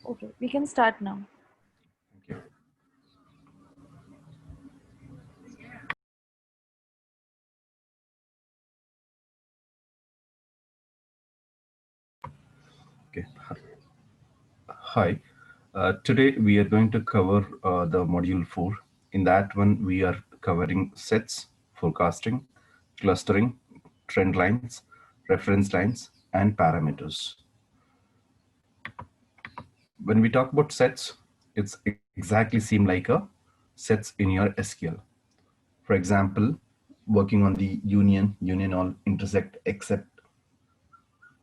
Okay, we can start now. Thank you. Okay. Hi. Today we are going to cover the module 4. In that one, we are covering sets, forecasting, clustering, trend lines, reference lines, and parameters. When we talk about sets, it's exactly seem like a sets in your SQL. For example, working on the union all, intersect, except,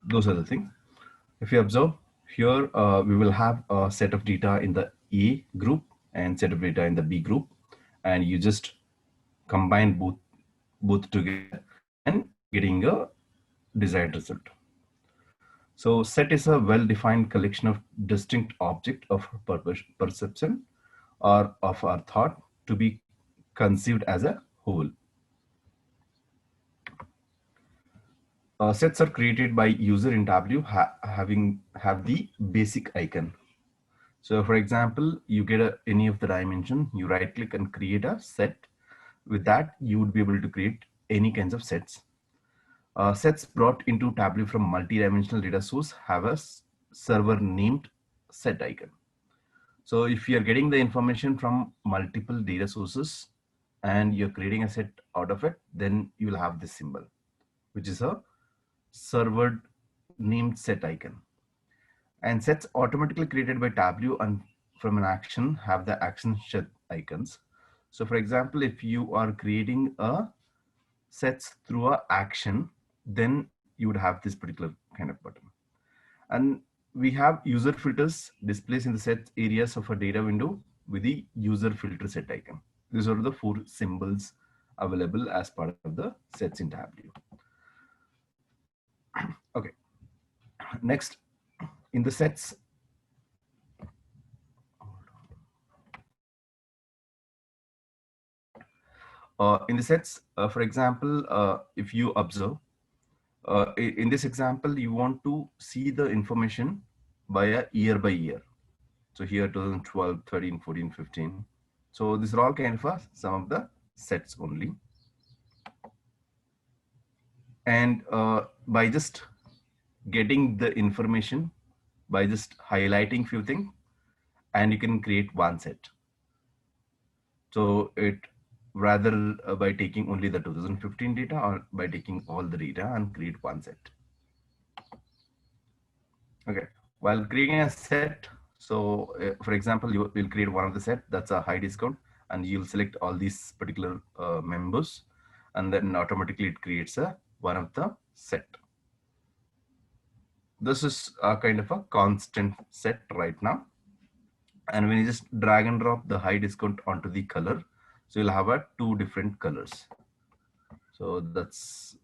those are the things. If you observe here, we will have a set of data in the A group and set of data in the B group, and you just combine both together and getting a desired result. So set is a well-defined collection of distinct object of perception or of our thought to be conceived as a whole. Sets are created by user in W have the basic icon. So for example, you get any of the dimension, you right click and create a set. With that, you would be able to create any kinds of sets. Sets brought into Tableau from multi-dimensional data source have a server named set icon. So if you're getting the information from multiple data sources and you're creating a set out of it, then you will have this symbol, which is a server named set icon. And sets automatically created by Tableau and from an action have the action set icons. So for example, if you are creating a sets through a action, then you would have this particular kind of button. And we have user filters displays in the set areas of a data window with the user filter set icon. These are the four symbols available as part of the sets in Tableau. Okay, next in the sets, in the sets, for example, if you observe, in this example, you want to see the information by a year by year. So here 2012, 13, 14, 15. So these are all kind of some of the sets only. And by just getting the information, by just highlighting few things, and you can create one set. So it rather by taking only the 2015 data or by taking all the data and create one set. Okay, while creating a set, so for example, you will create one of the set that's a high discount, and you'll select all these particular members, and then automatically it creates a one of the set. This is a kind of a constant set right now. And when you just drag and drop the high discount onto the color, so you'll have a two different colors. So that's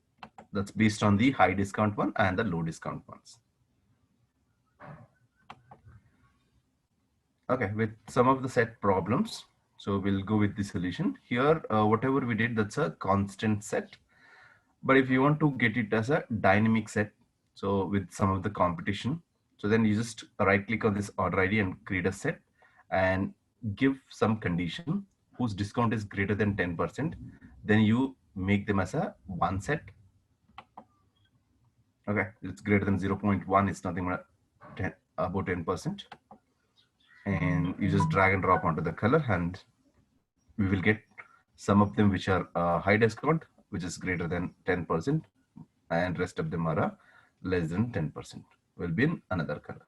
based on the high discount one and the low discount ones. Okay, with some of the set problems, so we'll go with the solution here. Whatever we did, that's a constant set. But if you want to get it as a dynamic set, so with some of the competition, so then you just right click on this order ID and create a set and give some condition whose discount is greater than 10%. Then you make them as a one set. Okay, it's greater than 0.1, it's nothing but about 10%. And you just drag and drop onto the color, and we will get some of them which are high discount, which is greater than 10%, and rest of them are less than 10%, will be in another color.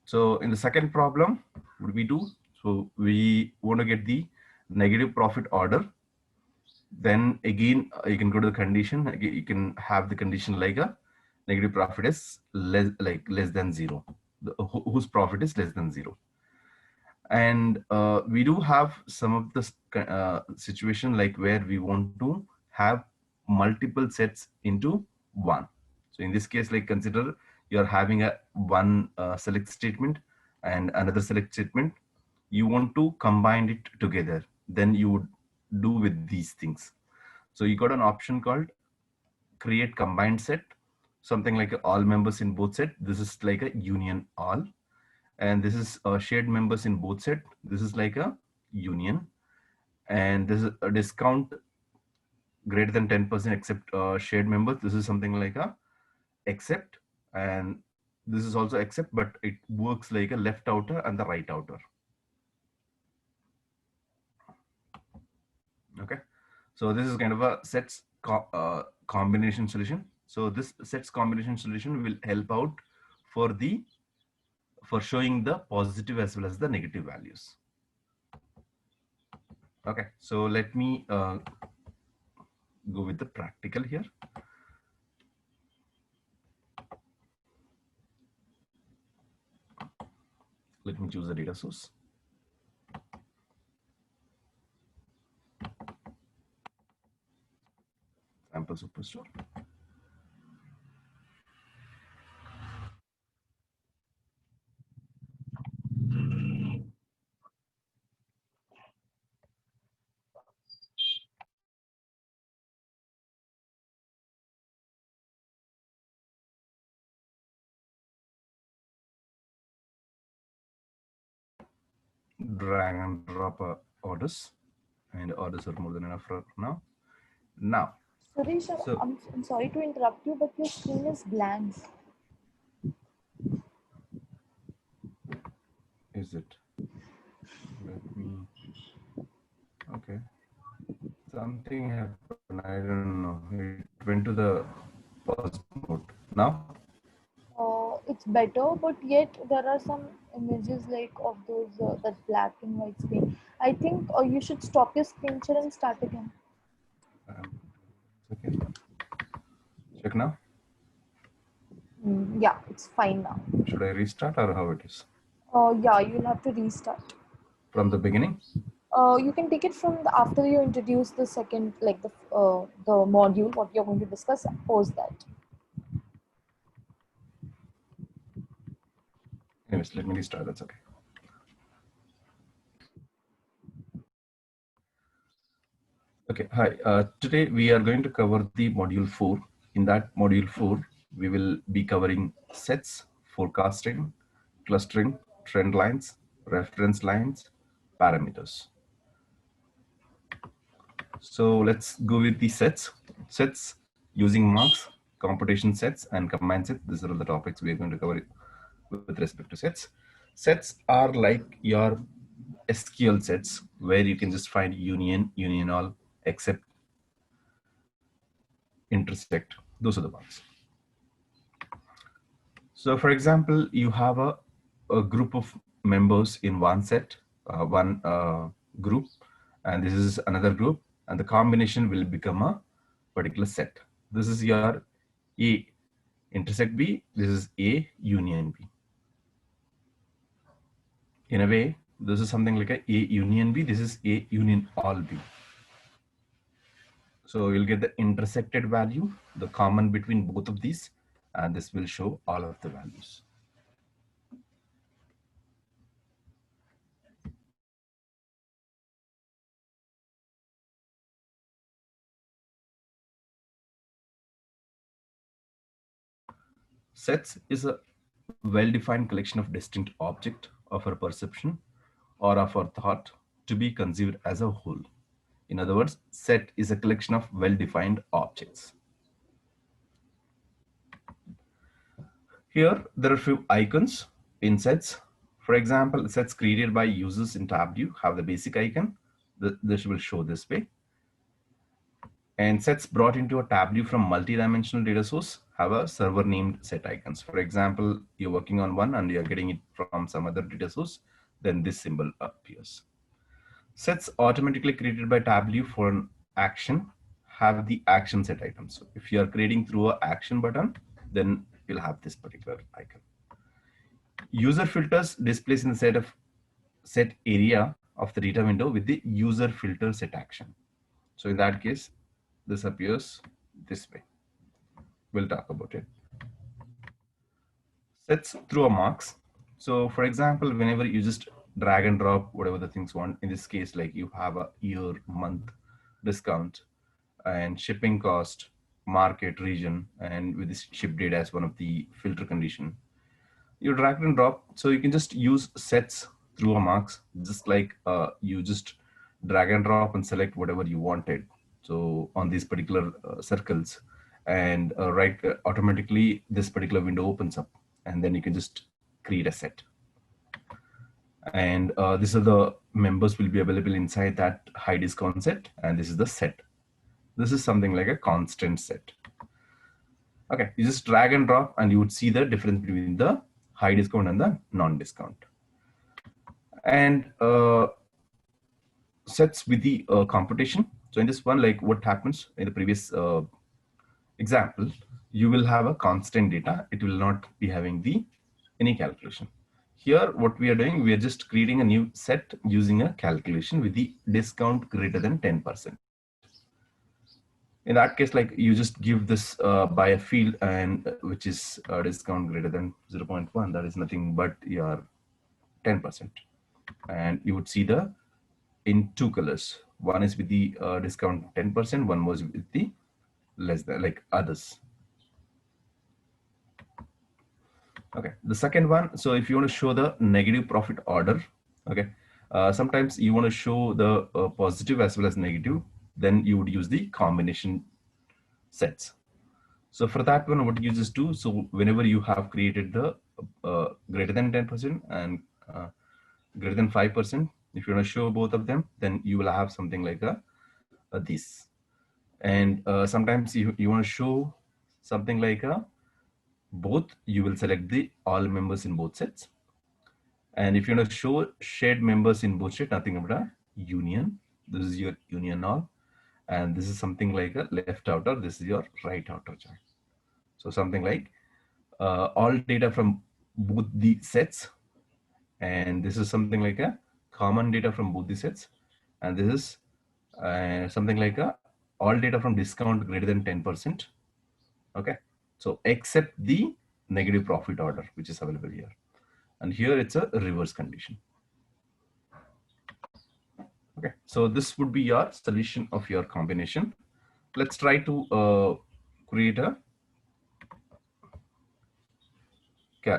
So in the second problem, what do we do? So we want to get the negative profit order. Then again, you can go to the condition. Again, you can have the condition like a negative profit is less than zero, whose profit is less than zero. And we do have some of the situation like where we want to have multiple sets into one. So in this case, like consider you're having a one select statement and another select statement. You want to combine it together. Then you would do with these things. So you got an option called create combined set, something like all members in both set. This is like a union all. And this is shared members in both set. This is like a union, and this is a discount greater than 10% except shared members. This is something like a except, and this is also except, but it works like a left outer and the right outer. Okay, so this is kind of a sets combination solution. So this sets combination solution will help out for the showing the positive as well as the negative values. Okay, so let me go with the practical here. Let me choose the data source. Sample Superstore. Drag and drop orders, and orders are more than enough for now. Now, Suresh, so I'm sorry to interrupt you, but your screen is blank. is it? Let me. Okay, something happened. I don't know. It went to the pause mode. Now, It's better, but yet there are some images like of those that black and white screen. I think you should stop your screen share and start again. okay. Check now. Yeah, it's fine now. Should I restart or how it is? Yeah, you'll have to restart. From the beginning? You can take it from after you introduce the second, like the module, what you're going to discuss. Pause that. Anyways, let me restart. That's okay. Okay, hi. Today we are going to cover the module 4. In that module 4, we will be covering sets, forecasting, clustering, trend lines, reference lines, parameters. So let's go with the sets. Sets using marks, computation sets, and combined sets. These are the topics we are going to cover with respect to sets. Sets are like your SQL sets where you can just find union, union all, except, intersect. Those are the ones. So for example, you have a group of members in one set, one group, and this is another group, and the combination will become a particular set. This is your A intersect B, this is A union B. In a way, this is something like a union B, this is A union all B. So you'll get the intersected value, the common between both of these, and this will show all of the values. Sets is a well-defined collection of distinct objects of our perception or of our thought to be conceived as a whole. In other words, set is a collection of well-defined objects. Here, there are a few icons in sets. For example, sets created by users in Tableau have the basic icon. This will show this way. And sets brought into a Tableau from multi-dimensional data source have a server named set icons. For example, you're working on one and you're getting it from some other data source, then this symbol appears. Sets automatically created by Tableau for an action have the action set items. So if you're creating through an action button, then you'll have this particular icon. User filters displays in the set area of the data window with the user filter set action. So in that case, this appears this way. We'll talk about it. Sets through a marks. So for example, whenever you just drag and drop whatever the things want, in this case, like you have a year, month, discount, and shipping cost, market, region, and with this ship date as one of the filter condition. You drag and drop. So you can just use sets through a marks, just like you just drag and drop and select whatever you wanted. So on these particular circles, and automatically this particular window opens up, and then you can just create a set. And these are the members will be available inside that high discount set, and this is the set. This is something like a constant set. Okay, you just drag and drop and you would see the difference between the high discount and the non-discount. And sets with the computation. So in this one, like what happens in the previous example, you will have a constant data. It will not be having the any calculation. Here, what we are doing, we are just creating a new set using a calculation with the discount greater than 10%. In that case, like you just give this by a field, and which is a discount greater than 0.1, that is nothing but your 10%. And you would see the in two colors. One is with the discount 10%, one was with the less than, like others. Okay, the second one, so if you want to show the negative profit order, okay, sometimes you want to show the positive as well as negative, then you would use the combination sets. So for that one, what you just do, so whenever you have created the greater than 10% and greater than 5%, if you want to show both of them, then you will have something like a this. And sometimes you want to show something like a both, you will select the all members in both sets. And if you want to show shared members in both sets, nothing but a union. This is your union all. And this is something like a left outer. This is your right outer chart. So something like all data from both the sets. And this is something like a common data from both the sets. And this is something like a all data from discount greater than 10%. Okay. So except the negative profit order, which is available here. And here it's a reverse condition. Okay, so this would be your solution of your combination. Let's try to create a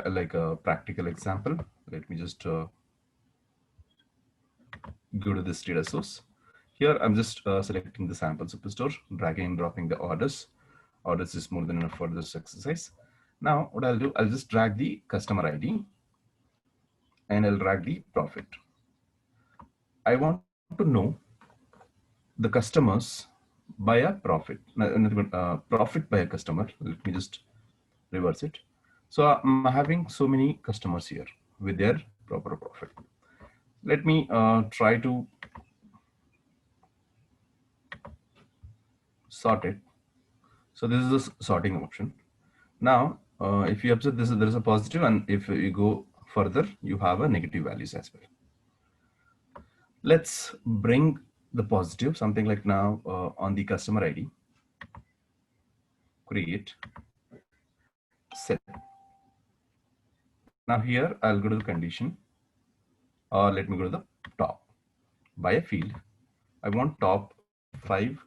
like a practical example. Let me just go to this data source. Here I'm just selecting the sample superstore, dragging and dropping the orders. Orders is more than enough for this exercise. Now what I'll do, I'll just drag the customer ID and I'll drag the profit. I want to know the customers by a profit, profit by a customer. Let me just reverse it. So I'm having so many customers here with their proper profit. Let me try to sort it. So this is the sorting option. Now, if you observe this, there is a positive, and if you go further, you have a negative values as well. Let's bring the positive, something like now on the customer ID, create, set. Now here I'll go to the condition, or let me go to the top by a field. I want top 5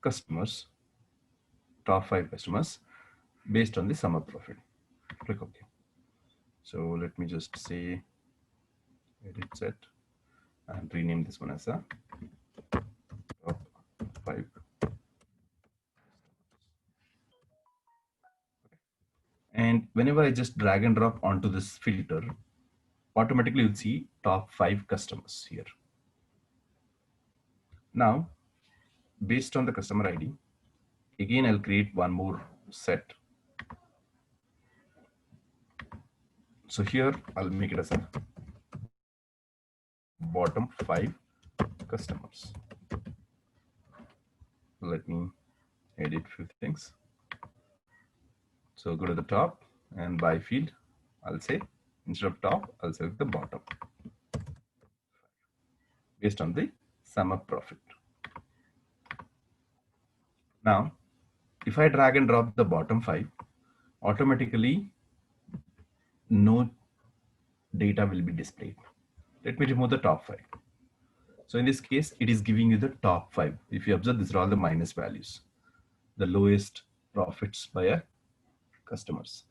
customers, based on the sum of profit. Click OK. So let me just say edit set and rename this one as a top 5. And whenever I just drag and drop onto this filter, automatically you'll see top 5 customers here. Now, based on the customer ID, again I'll create one more set. So here I'll make it as a bottom 5 customers. Let me edit few things. So go to the top, and by field, I'll say instead of top, I'll select the bottom based on the sum of profit. Now, if I drag and drop the bottom 5, automatically no data will be displayed. Let me remove the top 5. So in this case, it is giving you the top 5. If you observe, these are all the minus values, the lowest profits by a customers.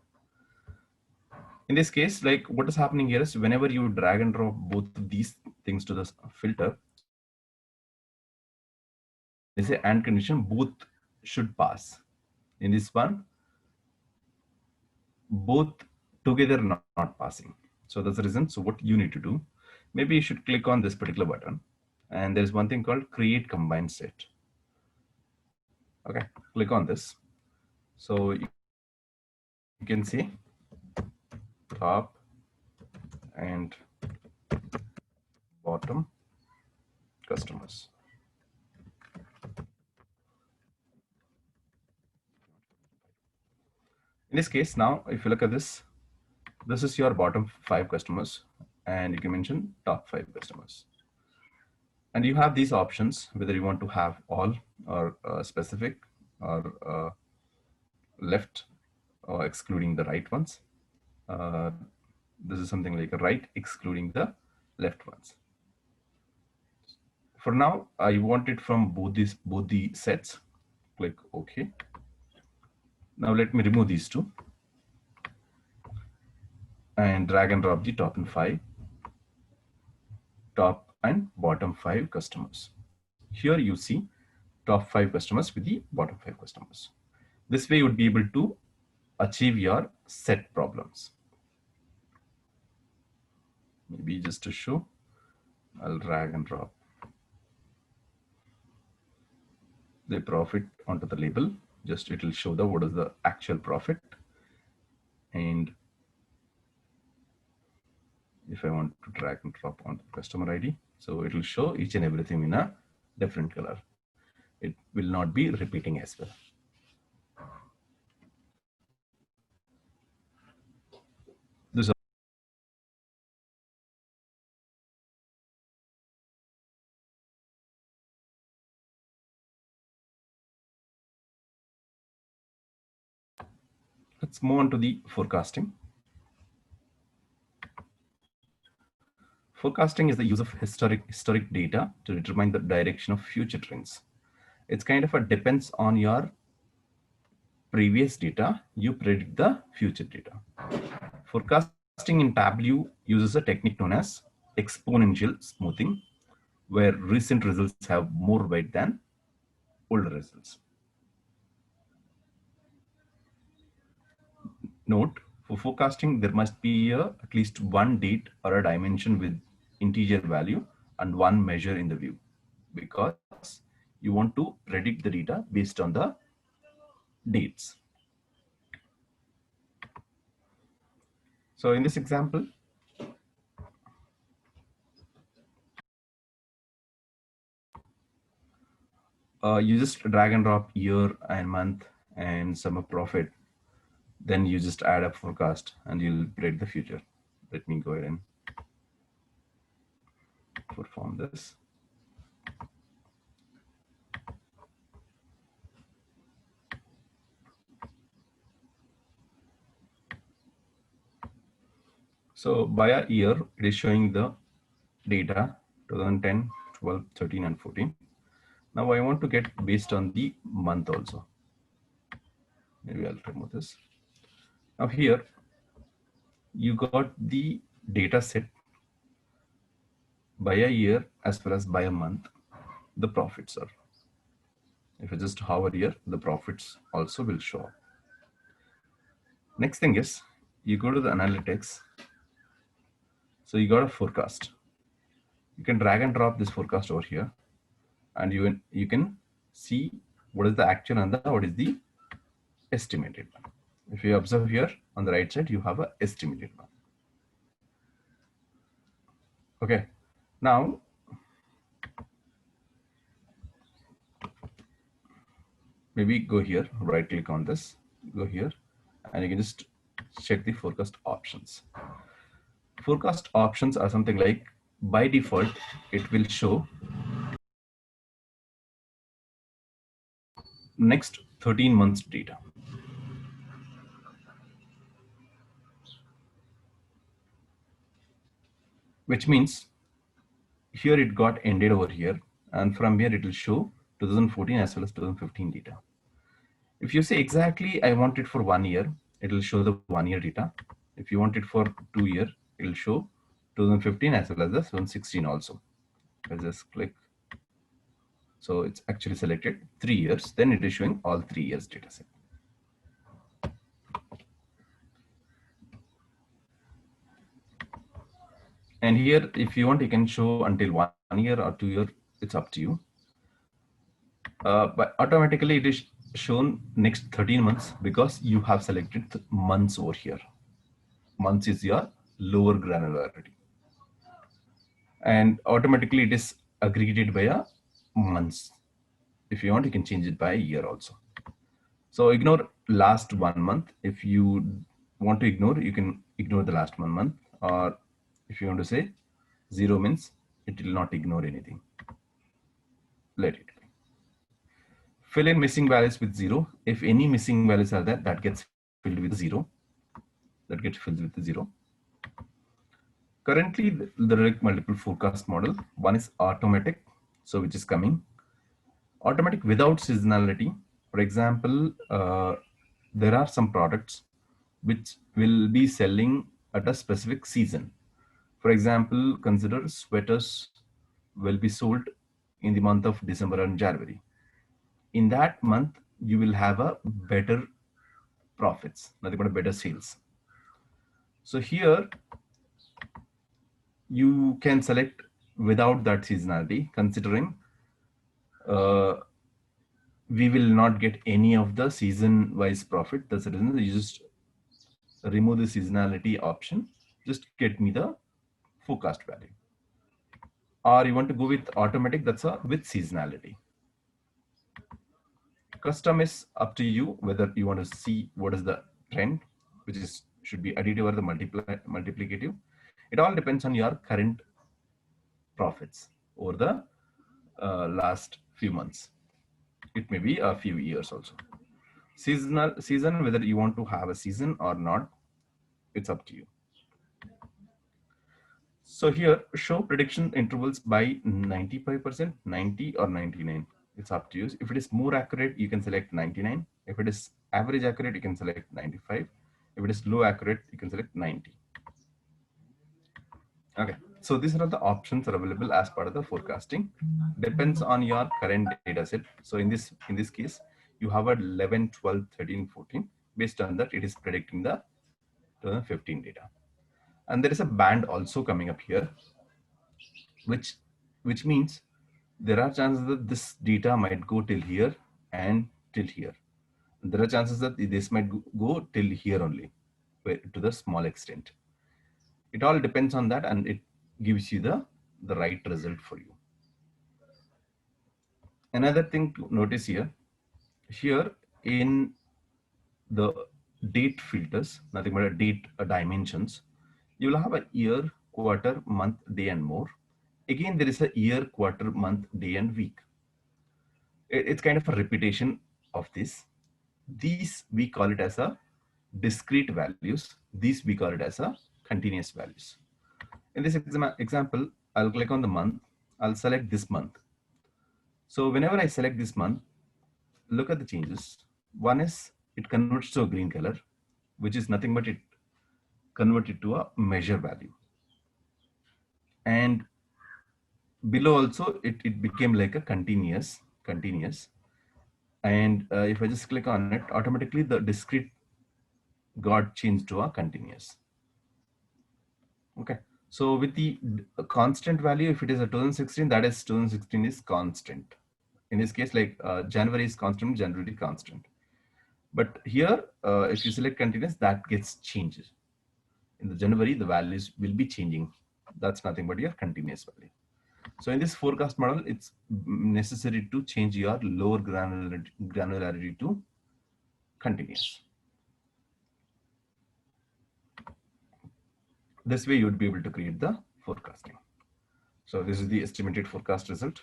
In this case, like what is happening here is whenever you drag and drop both of these things to the filter, they say and condition both should pass. In this one, both together not passing. So that's the reason. So what you need to do, maybe you should click on this particular button, and there's one thing called create combined set. Okay, click on this. So you can see top and bottom customers. In this case, now if you look at this, this is your bottom 5 customers, and you can mention top 5 customers. And you have these options whether you want to have all or specific or left or excluding the right ones. This is something like a right excluding the left ones. For now, I want it from both the sets. Click OK. Now let me remove these two and drag and drop the top and bottom 5 customers. Here you see top 5 customers with the bottom 5 customers. This way you would be able to achieve your set problems. Maybe just to show, I'll drag and drop the profit onto the label. Just it will show the what is the actual profit. And if I want to drag and drop on the customer ID, so it will show each and everything in a different color. It will not be repeating as well. This Let's move on to the forecasting. Forecasting is the use of historic data to determine the direction of future trends. It's kind of a depends on your previous data, you predict the future data. Forecasting in Tableau uses a technique known as exponential smoothing, where recent results have more weight than older results. Note, for forecasting, there must be at least one date or a dimension with integer value and one measure in the view, because you want to predict the data based on the dates. So in this example, you just drag and drop year and month and sum of profit. Then you just add up forecast and you'll predict the future. Let me go ahead and perform this. So by a year, it is showing the data 2010, 12, 13, and 14. Now I want to get based on the month also. Maybe I'll remove this. Now here, you got the data set by a year as well as by a month. The profits are. If you just hover here, the profits also will show up. Next thing is, you go to the analytics. So you got a forecast. You can drag and drop this forecast over here, and you can see what is the actual and what is the estimated one. If you observe here on the right side, you have an estimated one. Okay, now maybe go here, right click on this, go here, and you can just check the forecast options. Forecast options are something like, by default, it will show next 13 months data. Which means here it got ended over here, and from here it will show 2014 as well as 2015 data. If you say exactly I want it for 1 year, it will show the 1 year data. If you want it for 2 year, it will show 2015 as well as the 2016 also. I'll just click. So it's actually selected 3 years. Then it is showing all 3 years data set. And here, if you want, you can show until 1 year or 2 year. It's up to you. But automatically it is shown next 13 months because you have selected months over here. Months is your lower granularity. And automatically it is aggregated by a months. If you want, you can change it by a year also. So ignore last 1 month. If you want to ignore, you can ignore the last 1 month. Or if you want to say 0 means it will not ignore anything. Let it be. Fill in missing values with 0. If any missing values are there, that gets filled with 0. That gets filled with 0. Currently, there are multiple forecast model. One is automatic, so which is coming. Automatic without seasonality. For example, there are some products which will be selling at a specific season. For example, consider sweaters will be sold in the month of December and January. In that month, you will have a better profits, nothing but a better sales. So here, you can select without that seasonality, considering we will not get any of the season wise profit. That's the reason you just remove the seasonality option. Just get me the forecast value. Or you want to go with automatic, that's a with seasonality. Custom is up to you whether you want to see what is the trend, which is should be additive or the multiplicative. It all depends on your current profits over the last few months. It may be a few years also. Season, whether you want to have a season or not, it's up to you. So here, show prediction intervals by 95%, 90 or 99. It's up to you. If it is more accurate, you can select 99. If it is average accurate, you can select 95. If it is low accurate, you can select 90. Okay, so these are the options are available as part of the forecasting. Depends on your current data set. So in this case, you have a 11, 12, 13, 14. Based on that, it is predicting the 2015 data. And there is a band also coming up here, which means there are chances that this data might go till here and till here. There are chances that this might go till here only, to the small extent. It all depends on that, and it gives you the right result for you. Another thing to notice here in the date filters, nothing but a date dimensions, you will have a year, quarter, month, day, and more. Again, there is a year, quarter, month, day, and week. It's kind of a repetition of this. These we call it as a discrete values. These we call it as a continuous values. In this example, I'll click on the month. I'll select this month. So whenever I select this month, look at the changes. One is it converts to a green color, which is nothing but it converted to a measure value. And below also, it became like a continuous. And if I just click on it, automatically the discrete got changed to a continuous. Okay. So with the constant value, if it is a 2016, that is 2016 is constant. In this case, like January is constant, January constant. But here, if you select continuous, that gets changed. In the January, the values will be changing. That's nothing but your continuous value. So in this forecast model, it's necessary to change your lower granularity to continuous. This way you would be able to create the forecasting. So this is the estimated forecast result.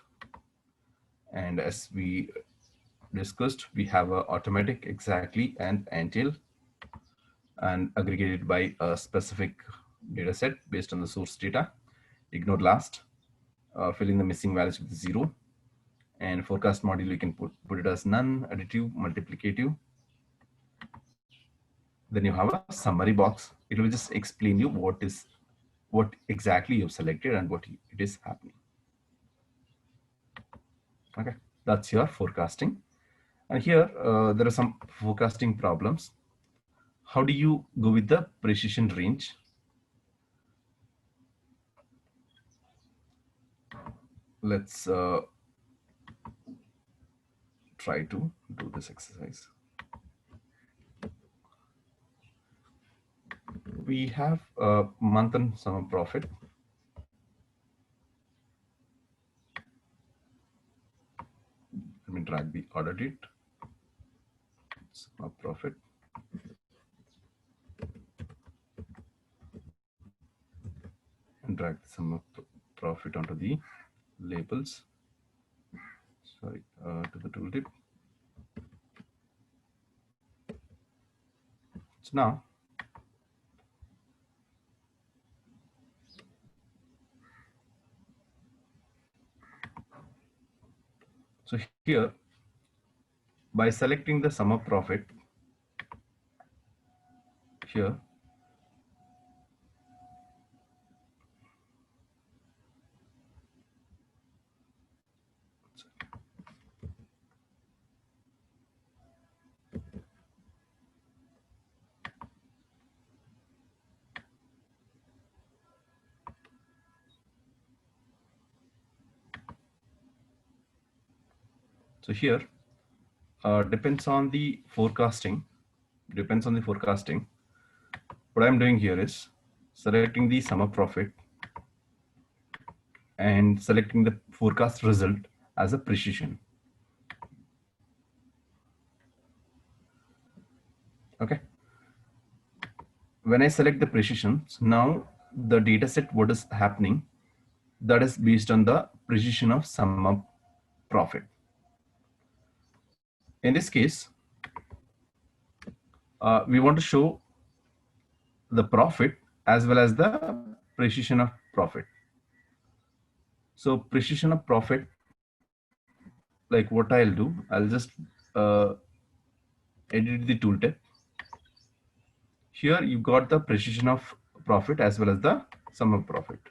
And as we discussed, we have a automatic, exactly, and until, and aggregated by a specific data set based on the source data. Ignore last, fill in the missing values with 0. And forecast module, you can put it as none, additive, multiplicative. Then you have a summary box it will just explain you what exactly you've selected and what it is happening. Okay, that's your forecasting. And here there are some forecasting problems. How do you go with the precision range? Let's try to do this exercise. We have a month and sum of profit. Let me drag the order date, sum of profit. And drag the sum of profit onto the labels. Sorry, to the tooltip. So now, so here, by selecting the sum of profit, here, so here, depends on the forecasting. Depends on the forecasting. What I'm doing here is selecting the sum of profit and selecting the forecast result as a precision. Okay. When I select the precisions, now the data set, what is happening, that is based on the precision of sum of profit. In this case, we want to show the profit as well as the precision of profit. So precision of profit, like what I'll do, I'll just edit the tooltip. Here you got the precision of profit as well as the sum of profit.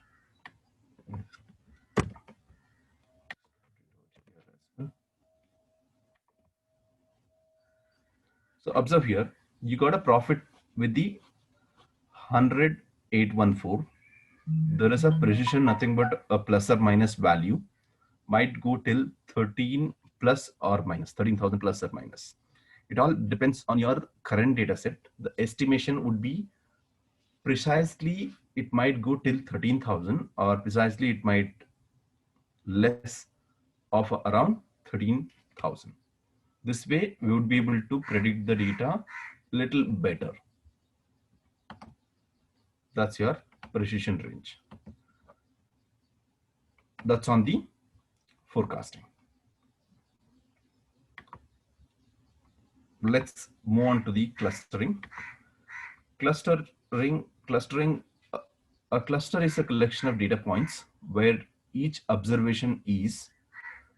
So observe here, you got a profit with the 100,814. There is a precision, nothing but a plus or minus value, might go till 13 plus or minus 13,000 plus or minus. It all depends on your current data set. The estimation would be precisely, it might go till 13,000, or precisely it might less of around 13,000. This way we would be able to predict the data little better. That's your precision range. That's on the forecasting. Let's move on to the clustering. Clustering, a cluster is a collection of data points where each observation is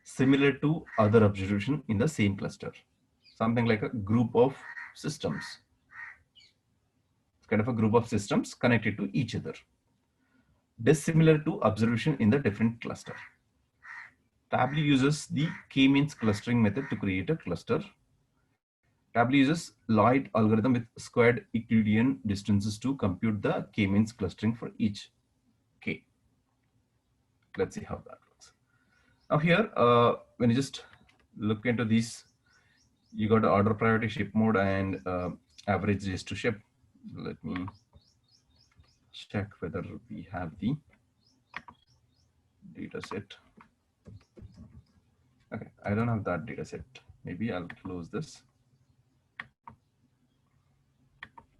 similar to other observation in the same cluster. Something like a group of systems. It's kind of a group of systems connected to each other. Dissimilar to observation in the different cluster. Tableau uses the k-means clustering method to create a cluster. Tableau uses Lloyd algorithm with squared Euclidean distances to compute the k-means clustering for each k. Let's see how that works. Now here, when you just look into these, you got order priority, ship mode, and average days to ship. Let me check whether we have the data set. Okay, I don't have that data set. Maybe I'll close this.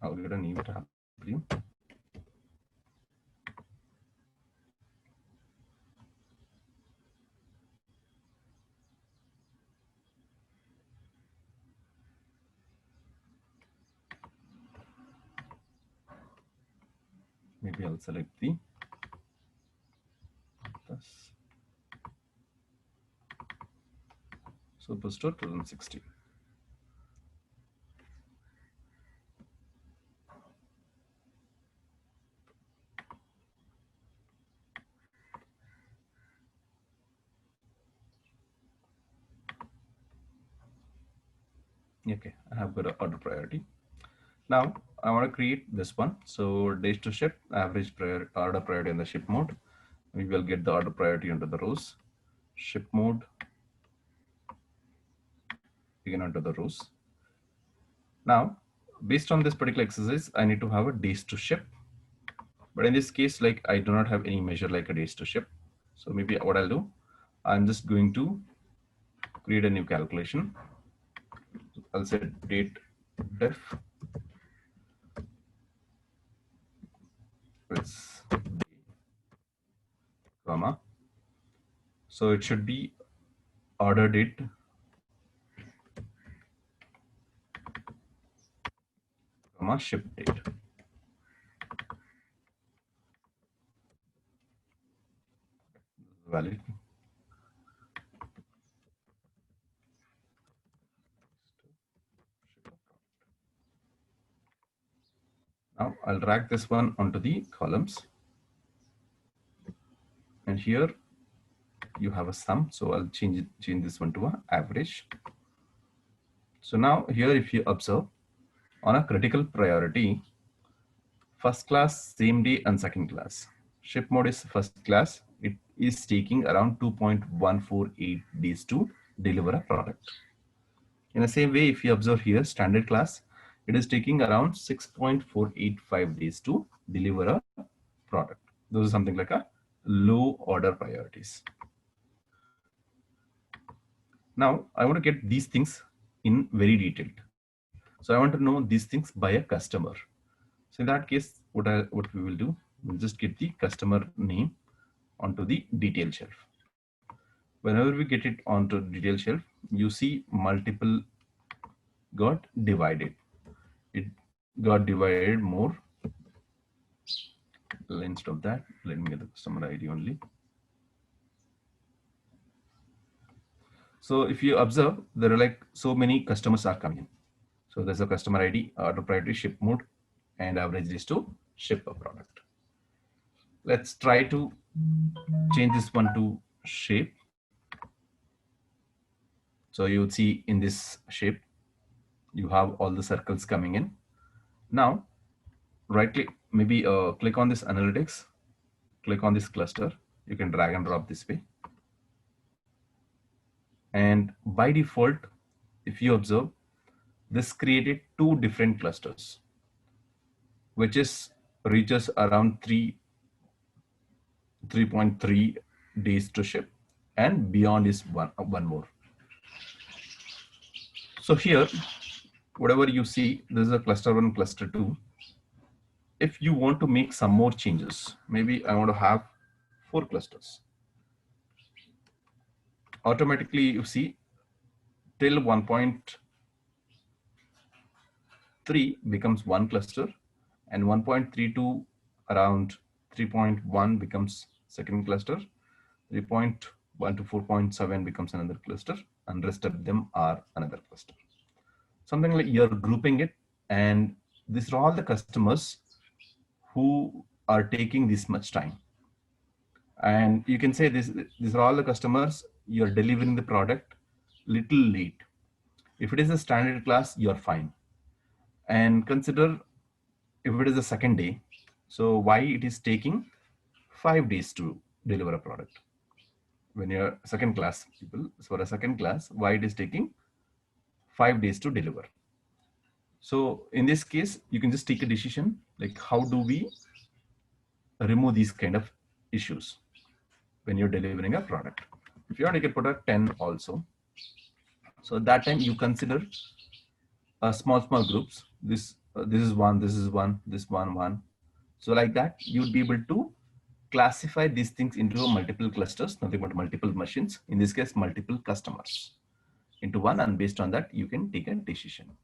I'll get a new tab. Maybe I'll select the this Superstore 2016. Okay, I have got an order priority. Now I want to create this one. So days to ship, average order priority in the ship mode. We will get the order priority under the rows. Ship mode, again under the rows. Now, based on this particular exercise, I need to have a days to ship. But in this case, like I do not have any measure like a days to ship. So maybe what I'll do, I'm just going to create a new calculation. I'll say date def. It's comma. So it should be order date comma ship date. Valid. Now I'll drag this one onto the columns. And here you have a sum. So I'll change this one to a average. So now here, if you observe on a critical priority, first class, same day and second class. Ship mode is first class. It is taking around 2.148 days to deliver a product. In the same way, if you observe here, standard class, it is taking around 6.485 days to deliver a product. Those are something like a low order priorities. Now, I want to get these things in very detailed. So I want to know these things by a customer. So in that case, what we will do, we'll just get the customer name onto the detail shelf. Whenever we get it onto detail shelf, you see multiple got divided. It got divided more. Instead of that, let me get the customer ID only. So if you observe, there are like so many customers are coming in. So there's a customer ID, order priority, ship mode, and average is to ship a product. Let's try to change this one to shape. So you would see in this shape, you have all the circles coming in. Now, right click, maybe click on this analytics, click on this cluster. You can drag and drop this way. And by default, if you observe, this created two different clusters, which is reaches around 3.3 days to ship, and beyond is one more. So here, whatever you see, this is a cluster 1, cluster 2. If you want to make some more changes, maybe I want to have 4 clusters. Automatically, you see, till 1.3 becomes one cluster, and 1.32 around 3.1 becomes second cluster. 3.1 to 4.7 becomes another cluster, and rest of them are another cluster. Something like you're grouping it, and these are all the customers who are taking this much time. And you can say these are all the customers you're delivering the product little late. If it is a standard class, you're fine. And consider if it is a second day, so why it is taking 5 days to deliver a product. When you're second class people, so for a second class, why it is taking 5 days to deliver. So in this case, you can just take a decision, like how do we remove these kind of issues when you're delivering a product. If you want to put a 10 also, so at that time you consider small groups. This is one, this is one, this one. So like that, you'd be able to classify these things into multiple clusters, nothing but multiple machines, in this case multiple customers into one, and based on that you can take a decision.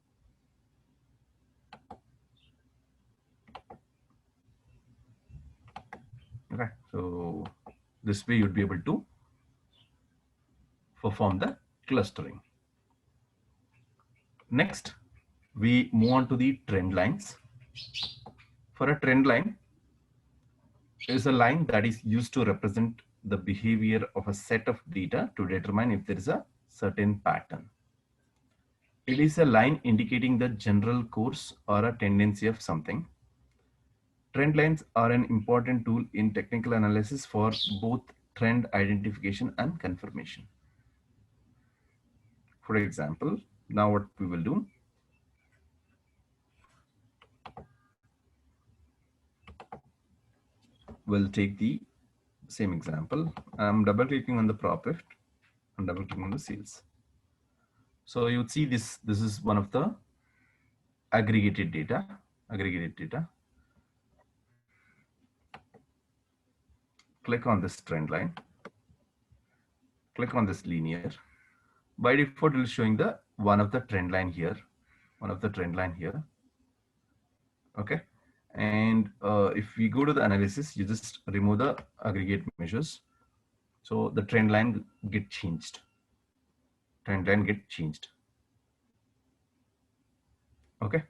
Okay, so this way you'd be able to perform the clustering. Next, we move on to the trend lines. For a trend line, is a line that is used to represent the behavior of a set of data to determine if there is a certain pattern. It is a line indicating the general course or a tendency of something. Trend lines are an important tool in technical analysis for both trend identification and confirmation. For example, now what we will do, we'll take the same example. I'm double clicking on the profit and double clicking on the sales. So you would see this is one of the aggregated data. Click on this trend line. Click on this linear. By default, it is showing the one of the trend line here. Okay. And if we go to the analysis, you just remove the aggregate measures. So the trend line get changed. Okay.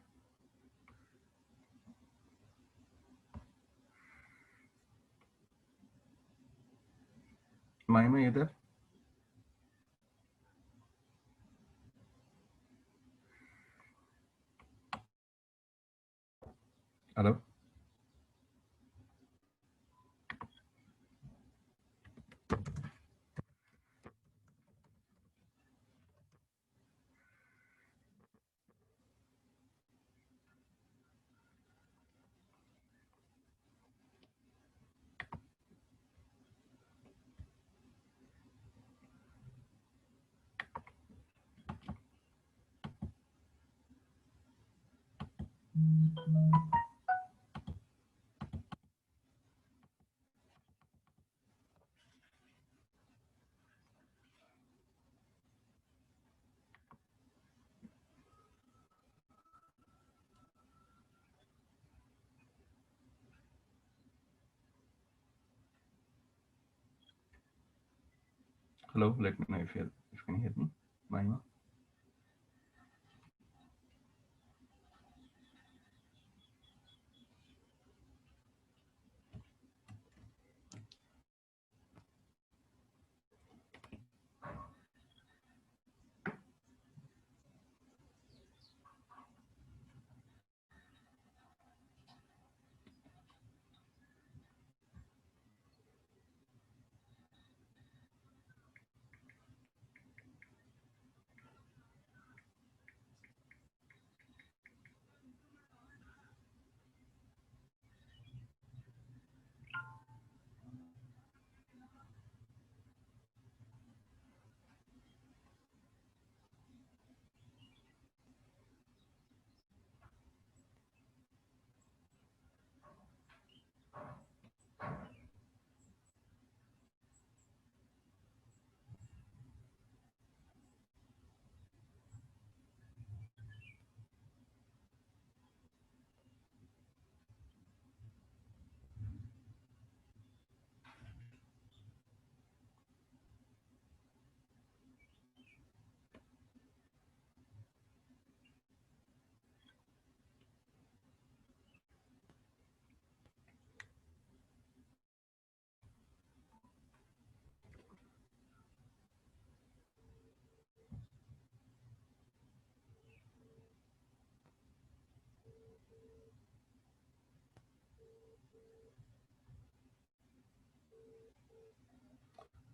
Mahima, you there? Hello? Hello, let me know if you can hear me. Mahima?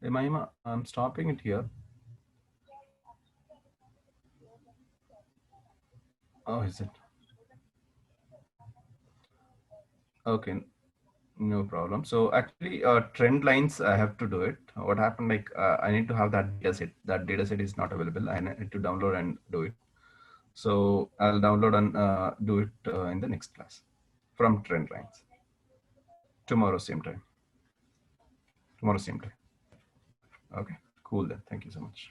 Hey, Mahima, I'm stopping it here. Oh, is it? Okay, no problem. So actually, trend lines, I have to do it. What happened, like, I need to have that data set. That data set is not available. I need to download and do it. So I'll download and do it in the next class from trend lines. Tomorrow, same time. Okay, cool then. Thank you so much.